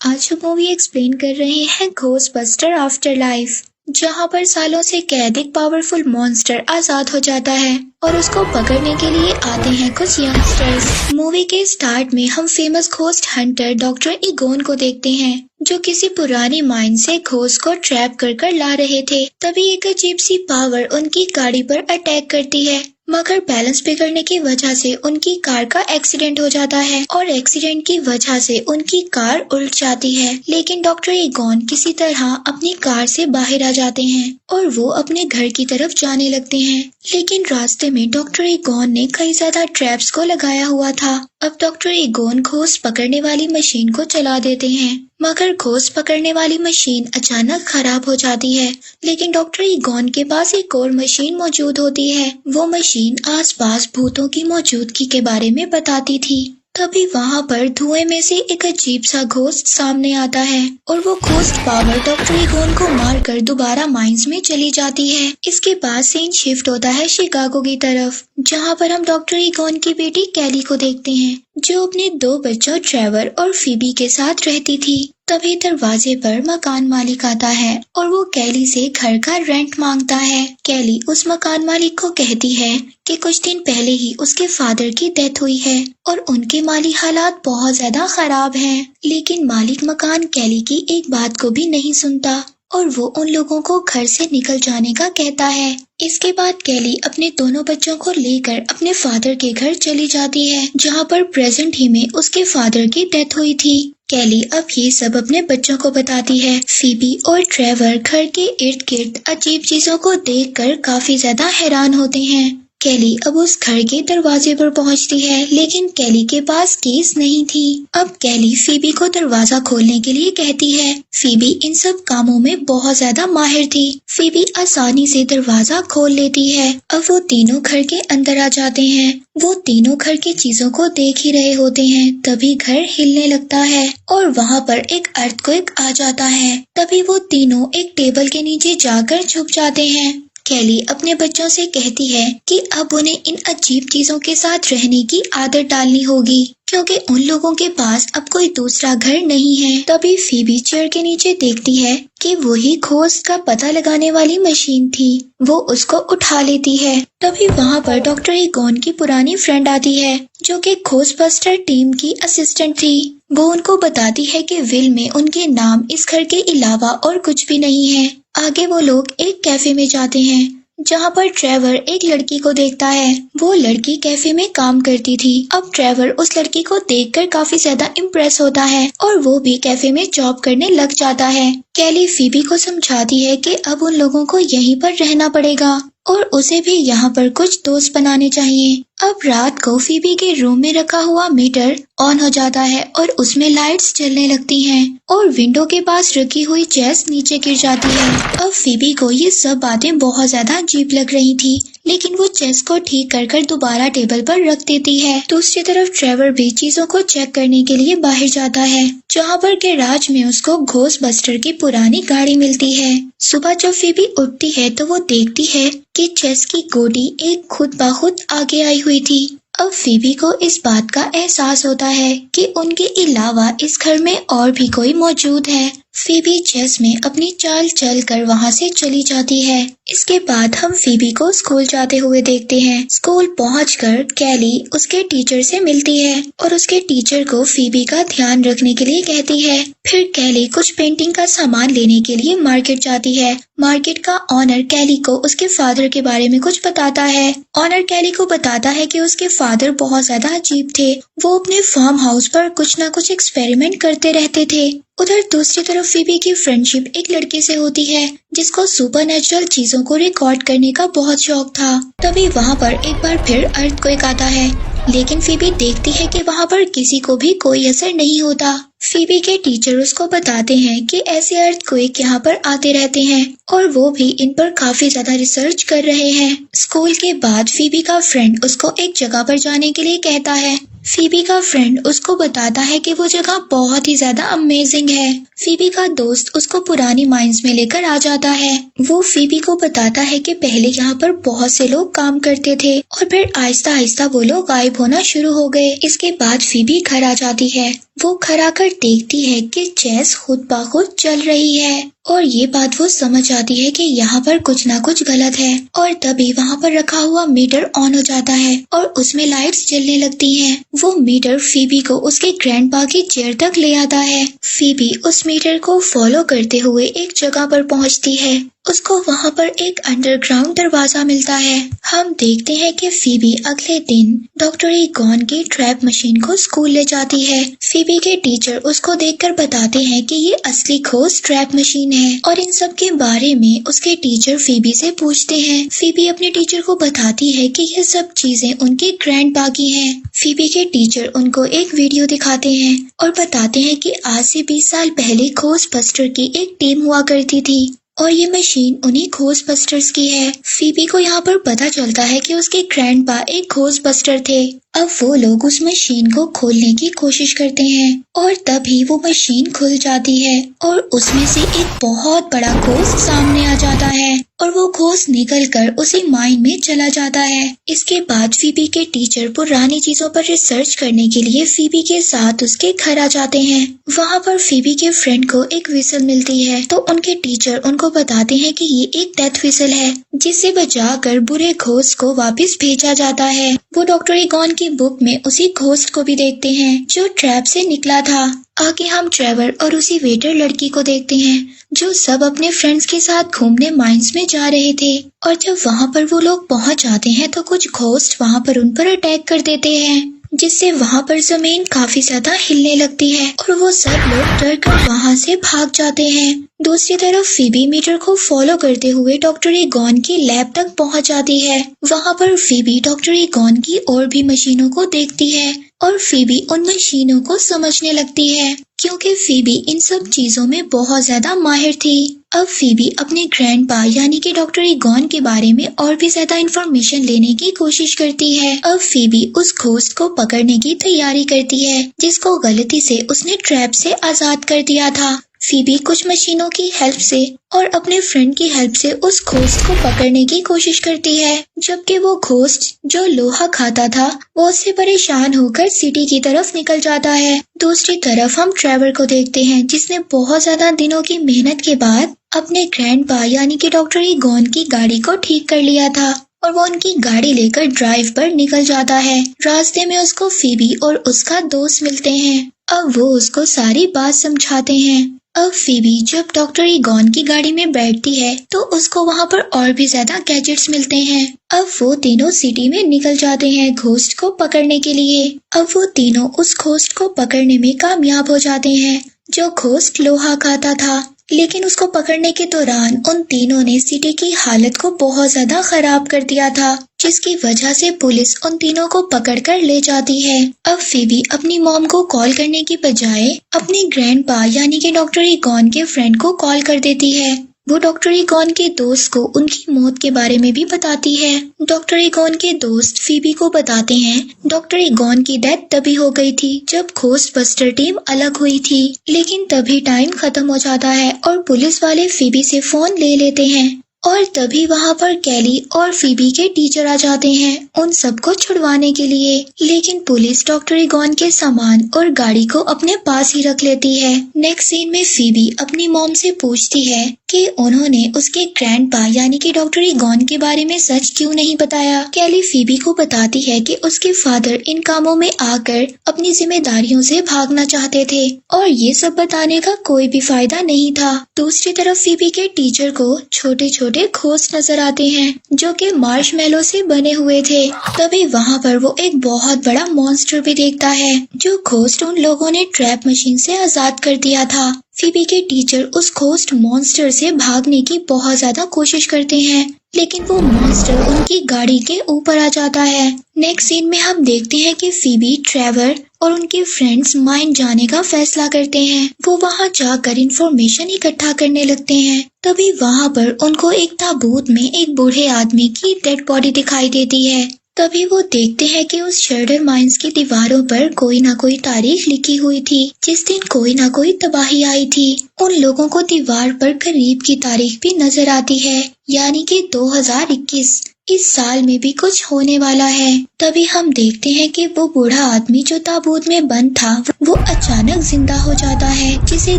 आज हम movie explain कर रहे हैं घोस्टबस्टर आफ्टर लाइफ, जहां पर सालों से कैद एक पावरफुल मॉन्स्टर आजाद हो जाता है और उसको पकड़ने के लिए आते हैं कुछ यंगस्टर्स। मूवी के स्टार्ट में हम फेमस घोस्ट हंटर डॉक्टर इगोन को देखते हैं, जो किसी पुरानी माइन से घोस्ट को ट्रैप कर ला रहे थे। तभी एक अजीब सी पावर उनकी गाड़ी पर अटैक करती है, मगर बैलेंस बिगड़ने की वजह से उनकी कार का एक्सीडेंट हो जाता है और एक्सीडेंट की वजह से उनकी कार उल्ट जाती है। लेकिन डॉक्टर इगोन किसी तरह अपनी कार से बाहर आ जाते हैं और वो अपने घर की तरफ जाने लगते हैं। लेकिन रास्ते में डॉक्टर इगोन ने कई ज्यादा ट्रैप्स को लगाया हुआ था। अब डॉक्टर इगोन घोस्ट पकड़ने वाली मशीन को चला देते हैं, मगर घोस्ट पकड़ने वाली मशीन अचानक खराब हो जाती है। लेकिन डॉक्टर इगोन के पास एक और मशीन मौजूद होती है। वो मशीन आसपास भूतों की मौजूदगी के बारे में बताती थी। तभी वहाँ पर धुएं में से एक अजीब सा घोस्ट सामने आता है और वो घोस्ट पावर डॉक्टर इगोन को मारकर दोबारा माइंस में चली जाती है। इसके बाद सीन शिफ्ट होता है शिकागो की तरफ, जहाँ पर हम डॉक्टर इगोन की बेटी कैली को देखते हैं, जो अपने 2 बच्चों ट्रेवर और फीबी के साथ रहती थी। तभी दरवाजे पर मकान मालिक आता है और वो कैली से घर का रेंट मांगता है। कैली उस मकान मालिक को कहती है कि कुछ दिन पहले ही उसके फादर की डेथ हुई है और उनके माली हालात बहुत ज्यादा खराब हैं। लेकिन मालिक मकान कैली की एक बात को भी नहीं सुनता और वो उन लोगों को घर से निकल जाने का कहता है। इसके बाद कैली अपने दोनों बच्चों को लेकर अपने फादर के घर चली जाती है, जहाँ पर प्रेजेंट ही में उसके फादर की डेथ हुई थी। कैली अब ये सब अपने बच्चों को बताती है। फीबी और ट्रेवर घर के इर्द गिर्द अजीब चीजों को देखकर काफी ज्यादा हैरान होते हैं। कैली अब उस घर के दरवाजे पर पहुंचती है, लेकिन कैली के पास कीज नहीं थी। अब कैली फीबी को दरवाजा खोलने के लिए कहती है। फीबी इन सब कामों में बहुत ज्यादा माहिर थी। फीबी आसानी से दरवाजा खोल लेती है। अब वो तीनों घर के अंदर आ जाते हैं। वो तीनों घर की चीजों को देख ही रहे होते हैं, तभी घर हिलने लगता है और वहाँ पर एक अर्थक्वेक आ जाता है। तभी वो तीनों एक टेबल के नीचे जाकर छुप जाते हैं। कैली अपने बच्चों से कहती है कि अब उन्हें इन अजीब चीजों के साथ रहने की आदत डालनी होगी, क्योंकि उन लोगों के पास अब कोई दूसरा घर नहीं है। तभी फीबी चेयर के नीचे देखती है कि वही घोस्ट का पता लगाने वाली मशीन थी। वो उसको उठा लेती है। तभी वहाँ पर डॉक्टर इगोन की पुरानी फ्रेंड आती है, जो कि घोस्टबस्टर टीम की असिस्टेंट थी। वो उनको बताती है कि विल में उनके नाम इस घर के अलावा और कुछ भी नहीं है। आगे वो लोग एक कैफे में जाते हैं, जहाँ पर ट्रेवर एक लड़की को देखता है। वो लड़की कैफे में काम करती थी। अब ट्रेवर उस लड़की को देखकर काफी ज्यादा इम्प्रेस होता है और वो भी कैफे में जॉब करने लग जाता है। कैली फीबी को समझाती है कि अब उन लोगों को यहीं पर रहना पड़ेगा और उसे भी यहाँ पर कुछ दोस्त बनाने चाहिए। अब रात को फीबी के रूम में रखा हुआ मीटर ऑन हो जाता है और उसमें लाइट्स जलने लगती हैं और विंडो के पास रखी हुई चेस नीचे गिर जाती है। अब फीबी को ये सब बातें बहुत ज्यादा अजीब लग रही थी, लेकिन वो चेस को ठीक कर दोबारा टेबल पर रख देती है। दूसरी तरफ ट्रेवर भी चीजों को चेक करने के लिए बाहर जाता है, जहाँ पर गैराज में उसको घोस्टबस्टर की पुरानी गाड़ी मिलती है। सुबह जब फीबी उठती है तो वो देखती है कि चेस की गोटी एक खुद ब खुद आगे आई हुई थी। अब फीबी को इस बात का एहसास होता है कि उनके अलावा इस घर में और भी कोई मौजूद है। फीबी चेस में अपनी चाल चल कर वहाँ से चली जाती है। इसके बाद हम फीबी को स्कूल जाते हुए देखते हैं। स्कूल पहुंचकर कैली उसके टीचर से मिलती है और उसके टीचर को फीबी का ध्यान रखने के लिए कहती है। फिर कैली कुछ पेंटिंग का सामान लेने के लिए मार्केट जाती है। मार्केट का ऑनर कैली को उसके फादर के बारे में कुछ बताता है। ऑनर कैली को बताता है कि उसके फादर बहुत ज्यादा अजीब थे। वो अपने फार्म हाउस पर कुछ न कुछ एक्सपेरिमेंट करते रहते थे। उधर दूसरी तरफ फीबी की फ्रेंडशिप एक लड़के से होती है, जिसको सुपरनेचुरल चीजों को रिकॉर्ड करने का बहुत शौक था। तभी वहाँ पर एक बार फिर अर्थक्वेक आता है, लेकिन फीबी देखती है कि वहाँ पर किसी को भी कोई असर नहीं होता। फीबी के टीचर उसको बताते हैं कि ऐसे अर्थक्वेक यहाँ पर आते रहते हैं और वो भी इन पर काफी ज्यादा रिसर्च कर रहे हैं। स्कूल के बाद फीबी का फ्रेंड उसको एक जगह पर जाने के लिए कहता है। फीबी का फ्रेंड उसको बताता है कि वो जगह बहुत ही ज्यादा अमेजिंग है। फीबी का दोस्त उसको पुरानी माइंस में लेकर आ जाता है। वो फीबी को बताता है कि पहले यहाँ पर बहुत से लोग काम करते थे और फिर आहिस्ता आहिस्ता वो लोग गायब होना शुरू हो गए। इसके बाद फीबी घर आ जाती है वो खड़ा कर देखती है कि चेस खुद ब खुद चल रही है और ये बात वो समझ आती है कि यहाँ पर कुछ ना कुछ गलत है। और तभी वहाँ पर रखा हुआ मीटर ऑन हो जाता है और उसमें लाइट्स जलने लगती हैं। वो मीटर फीबी को उसके ग्रैंडपा की चेयर तक ले आता है। फीबी उस मीटर को फॉलो करते हुए एक जगह पर पहुँचती है। उसको वहाँ पर एक अंडरग्राउंड दरवाजा मिलता है। हम देखते हैं कि फीबी अगले दिन डॉक्टर ईगॉन की ट्रैप मशीन को स्कूल ले जाती है। फीबी के टीचर उसको देखकर बताते हैं कि ये असली खोज ट्रैप मशीन है और इन सब के बारे में उसके टीचर फीबी से पूछते हैं। फीबी अपने टीचर को बताती है कि ये सब चीजें उनके ग्रैंडपा की हैं। फीबी के टीचर उनको एक वीडियो दिखाते हैं और बताते हैं कि आज से 20 साल पहले खोज बस्टर की एक टीम हुआ करती थी और ये मशीन उन्हीं खोज बस्टर्स की है। फीबी को यहाँ पर पता चलता है कि उसके ग्रैंडपा एक खोज बस्टर थे। अब वो लोग उस मशीन को खोलने की कोशिश करते हैं और तभी वो मशीन खुल जाती है और उसमें से एक बहुत बड़ा घोस्ट सामने आ जाता है और वो घोस्ट निकलकर उसी माइन में चला जाता है। इसके बाद फीबी के टीचर पुरानी चीजों पर रिसर्च करने के लिए फीबी के साथ उसके घर आ जाते हैं। वहाँ पर फीबी के फ्रेंड को एक विसल मिलती है तो उनके टीचर उनको बताते हैं कि ये एक डेथ विसल है जिसे बजाकर बुरे घोस्ट को वापस भेजा जाता है। वो डॉक्टर ईगॉन की बुक में उसी घोस्ट को भी देखते हैं जो ट्रैप से निकला था। आगे हम ट्रेवर और उसी वेटर लड़की को देखते हैं जो सब अपने फ्रेंड्स के साथ घूमने माइंस में जा रहे थे और जब वहाँ पर वो लोग पहुँच जाते हैं तो कुछ घोस्ट वहाँ पर उन पर अटैक कर देते हैं जिससे वहाँ पर जमीन काफी ज्यादा हिलने लगती है और वो सब लोग डर कर वहाँ से भाग जाते हैं। दूसरी तरफ फीबी मीटर को फॉलो करते हुए डॉक्टर ईगॉन की लैब तक पहुँच जाती है। वहाँ पर फीबी डॉक्टर ईगॉन की और भी मशीनों को देखती है और फीबी उन मशीनों को समझने लगती है क्योंकि फीबी इन सब चीजों में बहुत ज्यादा माहिर थी। अब फीबी अपने ग्रैंडपा यानी कि डॉक्टर ईगॉन के बारे में और भी ज्यादा इंफॉर्मेशन लेने की कोशिश करती है। अब फीबी उस घोस्ट को पकड़ने की तैयारी करती है जिसको गलती से उसने ट्रैप से आजाद कर दिया था। फीबी कुछ मशीनों की हेल्प से और अपने फ्रेंड की हेल्प से उस घोस्ट को पकड़ने की कोशिश करती है जबकि वो घोस्ट जो लोहा खाता था वो उससे परेशान होकर सिटी की तरफ निकल जाता है। दूसरी तरफ हम ट्रेवर को देखते हैं जिसने बहुत ज्यादा दिनों की मेहनत के बाद अपने ग्रैंडपा यानी कि डॉक्टर ईगॉन की गाड़ी को ठीक कर लिया था और वो उनकी गाड़ी लेकर ड्राइव पर निकल जाता है। रास्ते में उसको फीबी और उसका दोस्त मिलते हैं। अब वो उसको सारी बात समझाते हैं। अब फीबी जब डॉक्टर ईगॉन की गाड़ी में बैठती है तो उसको वहाँ पर और भी ज्यादा गैजेट्स मिलते हैं। अब वो तीनों सिटी में निकल जाते हैं घोस्ट को पकड़ने के लिए। अब वो तीनों उस घोस्ट को पकड़ने में कामयाब हो जाते हैं जो घोस्ट लोहा खाता था, लेकिन उसको पकड़ने के दौरान उन तीनों ने सिटी की हालत को बहुत ज्यादा खराब कर दिया था जिसकी वजह से पुलिस उन तीनों को पकड़कर ले जाती है। अब फीबी अपनी मॉम को कॉल करने की बजाय अपने ग्रैंडपा यानी कि डॉक्टर ईगॉन के फ्रेंड को कॉल कर देती है। वो डॉक्टर ईगॉन के दोस्त को उनकी मौत के बारे में भी बताती है। डॉक्टर ईगॉन के दोस्त फीबी को बताते हैं डॉक्टर ईगॉन की डेथ तभी हो गई थी जब घोस्ट बस्टर टीम अलग हुई थी, लेकिन तभी टाइम खत्म हो जाता है और पुलिस वाले फीबी से फोन ले लेते हैं और तभी वहाँ पर कैली और फीबी के टीचर आ जाते हैं उन सबको छुड़वाने के लिए, लेकिन पुलिस डॉक्टर ईगॉन के सामान और गाड़ी को अपने पास ही रख लेती है। नेक्स्ट सीन में फीबी अपनी मॉम से पूछती है कि उन्होंने उसके ग्रैंडपा यानी कि डॉक्टर ईगॉन के बारे में सच क्यों नहीं बताया। कैली फीबी को बताती है कि उसके फादर इन कामों में आकर अपनी जिम्मेदारियों से भागना चाहते थे और ये सब बताने का कोई भी फायदा नहीं था। दूसरी तरफ फीबी के टीचर को छोटे छोटे घोस्ट नजर आते हैं जो कि मार्शमैलो से बने हुए थे। तभी वहाँ पर वो एक बहुत बड़ा मॉन्स्टर भी देखता है जो घोस्ट उन लोगों ने ट्रैप मशीन से आजाद कर दिया था। फीबी के टीचर उस घोस्ट मॉन्स्टर से भागने की बहुत ज्यादा कोशिश करते हैं लेकिन वो मॉन्स्टर उनकी गाड़ी के ऊपर आ जाता है। नेक्स्ट सीन में हम देखते हैं कि फीबी, ट्रेवर और उनके फ्रेंड्स माइन जाने का फैसला करते हैं। वो वहाँ जाकर इंफॉर्मेशन इकट्ठा करने लगते हैं। तभी वहाँ पर उनको एक ताबूत में एक बूढ़े आदमी की डेड बॉडी दिखाई देती है। तभी वो देखते हैं कि उस शर्डर माइंस की दीवारों पर कोई ना कोई तारीख लिखी हुई थी जिस दिन कोई ना कोई तबाही आई थी। उन लोगों को दीवार पर करीब की तारीख भी नजर आती है यानी कि 2021। इस साल में भी कुछ होने वाला है। तभी हम देखते हैं कि वो बूढ़ा आदमी जो ताबूत में बंद था वो अचानक जिंदा हो जाता है, जिसे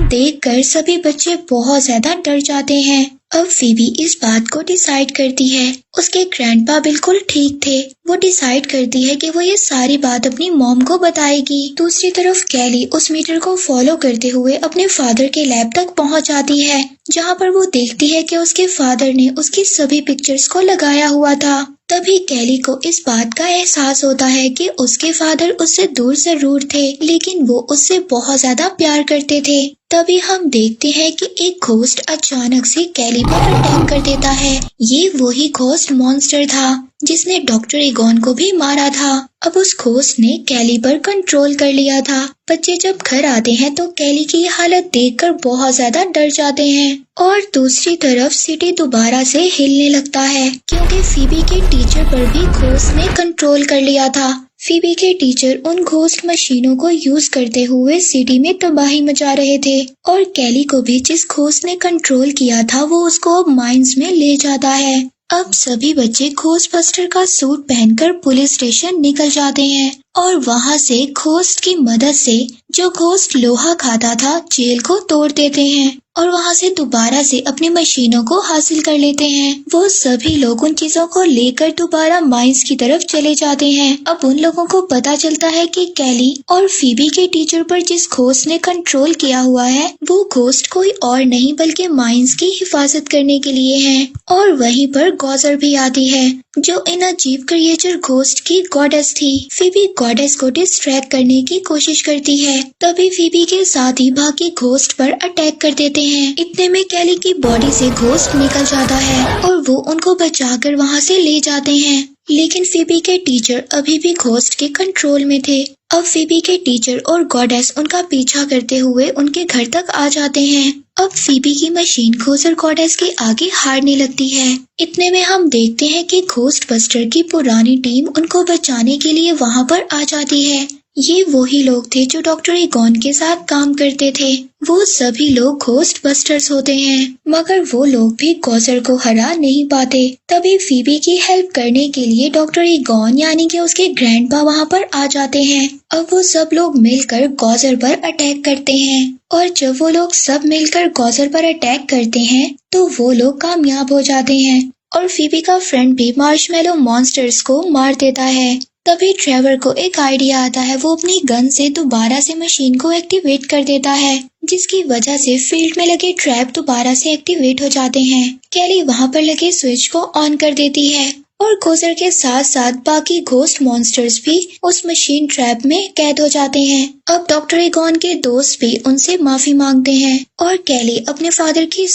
देखकर सभी बच्चे बहुत ज्यादा डर जाते हैं। अब फीबी इस बात को डिसाइड करती है। उसके ग्रैंडपा बिल्कुल ठीक थे। वो डिसाइड करती है कि वो ये सारी बात अपनी मॉम को बताएगी। दूसरी तरफ कैली उस मीटर को फॉलो करते हुए अपने फादर के लैब तक पहुंच जाती है, जहां पर वो देखती है कि उसके फादर ने उसकी सभी पिक्चर्स को लगाया हुआ था। तभी कैली को इस बात का एहसास होता है कि उसके फादर उससे दूर जरूर थे, लेकिन वो उससे बहुत ज्यादा प्यार करते थे। तभी हम देखते हैं कि एक घोस्ट अचानक से कैली पर अटैक कर देता है। ये वही घोस्ट मॉन्स्टर था जिसने डॉक्टर ईगॉन को भी मारा था। अब उस घोस्ट ने कैली पर कंट्रोल कर लिया था। बच्चे जब घर आते हैं तो कैली की हालत देखकर बहुत ज्यादा डर जाते हैं। और दूसरी तरफ सिटी दोबारा से हिलने लगता है, क्योंकि फीबी के टीचर पर भी घोस्ट ने कंट्रोल कर लिया था। फीबी के टीचर उन घोस्ट मशीनों को यूज करते हुए सिटी में तबाही मचा रहे थे, और कैली को भी जिस घोस्ट ने कंट्रोल किया था वो उसको अब माइंस में ले जाता है। अब सभी बच्चे घोस्टबस्टर का सूट पहनकर पुलिस स्टेशन निकल जाते हैं और वहां से घोस्ट की मदद से जो घोस्ट लोहा खाता था जेल को तोड़ देते हैं और वहां से दोबारा से अपनी मशीनों को हासिल कर लेते हैं। वो सभी लोग उन चीजों को लेकर दोबारा माइंस की तरफ चले जाते हैं। अब उन लोगों को पता चलता है कि कैली और फीबी के टीचर पर जिस घोस्ट ने कंट्रोल किया हुआ है वो घोस्ट कोई और नहीं बल्कि माइंस की हिफाजत करने के लिए है। और वहीं पर गॉजर भी आती है जो इन अजीब क्रिएचर घोस्ट की गॉडेस थी। फीबी गॉडेस को डिस्ट्रैक्ट करने की कोशिश करती है। तभी फीबी के साथ ही बाकी घोस्ट पर अटैक कर देते हैं। इतने में कैली की बॉडी से घोस्ट निकल जाता है और वो उनको बचाकर वहां से ले जाते हैं, लेकिन फीबी के टीचर अभी भी घोस्ट के कंट्रोल में थे। अब फीबी के टीचर और गॉडेस उनका पीछा करते हुए उनके घर तक आ जाते हैं। अब फीबी की मशीन घोस्ट गॉडेस के आगे हारने लगती है। इतने में हम देखते हैं कि घोस्टबस्टर की पुरानी टीम उनको बचाने के लिए वहां पर आ जाती है। ये वही लोग थे जो डॉक्टर ईगॉन के साथ काम करते थे। वो सभी लोग घोस्टबस्टर्स होते हैं, मगर वो लोग भी गॉजर को हरा नहीं पाते। तभी फीबी की हेल्प करने के लिए डॉक्टर ईगॉन यानी कि उसके ग्रैंडपा वहां पर आ जाते हैं। अब वो सब लोग मिलकर गॉजर पर अटैक करते हैं और जब वो लोग सब मिलकर गॉजर पर अटैक करते हैं तो वो लोग कामयाब हो जाते हैं और फीबी का फ्रेंड भी मार्शमैलो मॉन्स्टर्स को मार देता है। तभी ट्रेवर को एक आइडिया आता है। वो अपनी गन से दोबारा से मशीन को एक्टिवेट कर देता है, जिसकी वजह से फील्ड में लगे ट्रैप दोबारा से एक्टिवेट हो जाते हैं। कैली वहां पर लगे स्विच को ऑन कर देती है और गोजर के साथ साथ बाकी घोस्ट मॉन्स्टर्स भी उस मशीन ट्रैप में कैद हो जाते हैं। अब डॉक्टर ईगॉन के दोस्त भी उनसे माफी मांगते हैं और कैली अपने फादर की